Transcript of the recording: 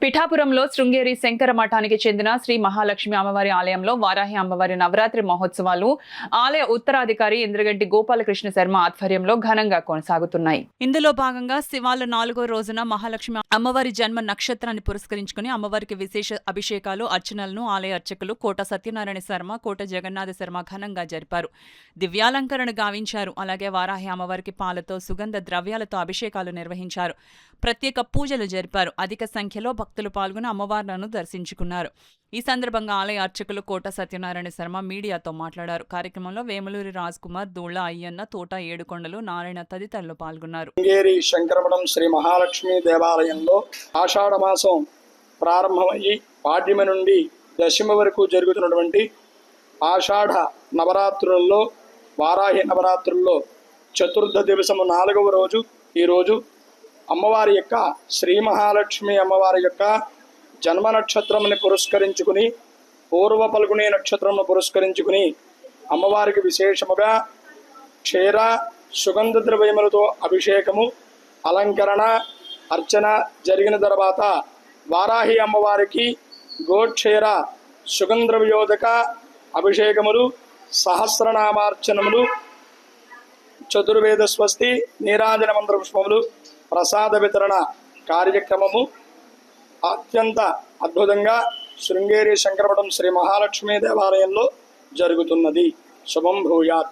పిఠాపురంలో శృంగేరి శంకర మఠానికి చెందిన శ్రీ మహాలక్ష్మి అమ్మవారి ఆలయంలో వారాహి అమ్మవారి నవరాత్రి మహోత్సవాలు ఆలయ ఉత్తరాధికారి ఇంద్రగంటి గోపాలకృష్ణ శర్మ ఆధ్వర్యంలో ఘనంగా కొనసాగుతున్నాయి. ఇందులో భాగంగా శివాల 4వ రోజున మహాలక్ష్మి అమ్మవారి జన్మ నక్షత్రాన్ని పురస్కరించుకుని అమ్మవారికి విశేష అభిషేకాలు, అర్చనలను ఆలయ అర్చకులు కోట సత్యనారాయణ శర్మ, కోట జగన్నాథ శర్మ ఘనంగా జరిపారు. దివ్యాలంకరణ గావించారు. అలాగే వారాహి అమ్మవారికి పాలతో, సుగంధ ద్రవ్యాలతో అభిషేకాలు నిర్వహించారు. ప్రత్యేక పూజలు జరిపారు. అధిక సంఖ్యలో భక్తులు పాల్గొని అమ్మవార్లను దర్శించుకున్నారు. ఈ సందర్భంగా ఆలయ అర్చకులు కోట సత్యనారాయణ శర్మ మీడియాతో మాట్లాడారు. కార్యక్రమంలో వేములూరి రాజ్ కుమార్, దూళ్ల అయ్యన్న, తోట ఏడుకొండలు, నారాయణ తదితరులు పాల్గొన్నారు. శృంగేరి శంకరమఠం శ్రీ మహాలక్ష్మి దేవాలయంలో ఆషాఢ మాసం ప్రారంభమయ్యి పాడ్యమి నుండి దశమి వరకు జరుగుతున్నటువంటి ఆషాఢ నవరాత్రుల్లో, వారాహి నవరాత్రుల్లో చతుర్థ దివసము 4వ రోజు ఈరోజు అమ్మవారి యొక్క శ్రీ మహాలక్ష్మి అమ్మవారి యొక్క జన్మ నక్షత్రముని పురస్కరించుకుని, పూర్వ పల్గుని నక్షత్రమును పురస్కరించుకుని అమ్మవారికి విశేషముగా క్షీర సుగంధ ద్రవ్యములతో అభిషేకము, అలంకరణ, అర్చన జరిగిన తర్వాత వారాహి అమ్మవారికి గోక్షీర సుగంధ్రవ్యోదక అభిషేకములు, సహస్రనామార్చనములు, చతుర్వేద స్వస్తి, నీరాజన మంత్ర పుష్పములు, ప్రసాద వితరణ కార్యక్రమము అత్యంత అద్భుతంగా శృంగేరి శంకరమఠం శ్రీ మహాలక్ష్మి దేవాలయంలో జరుగుతున్నది. శుభం భూయాత్.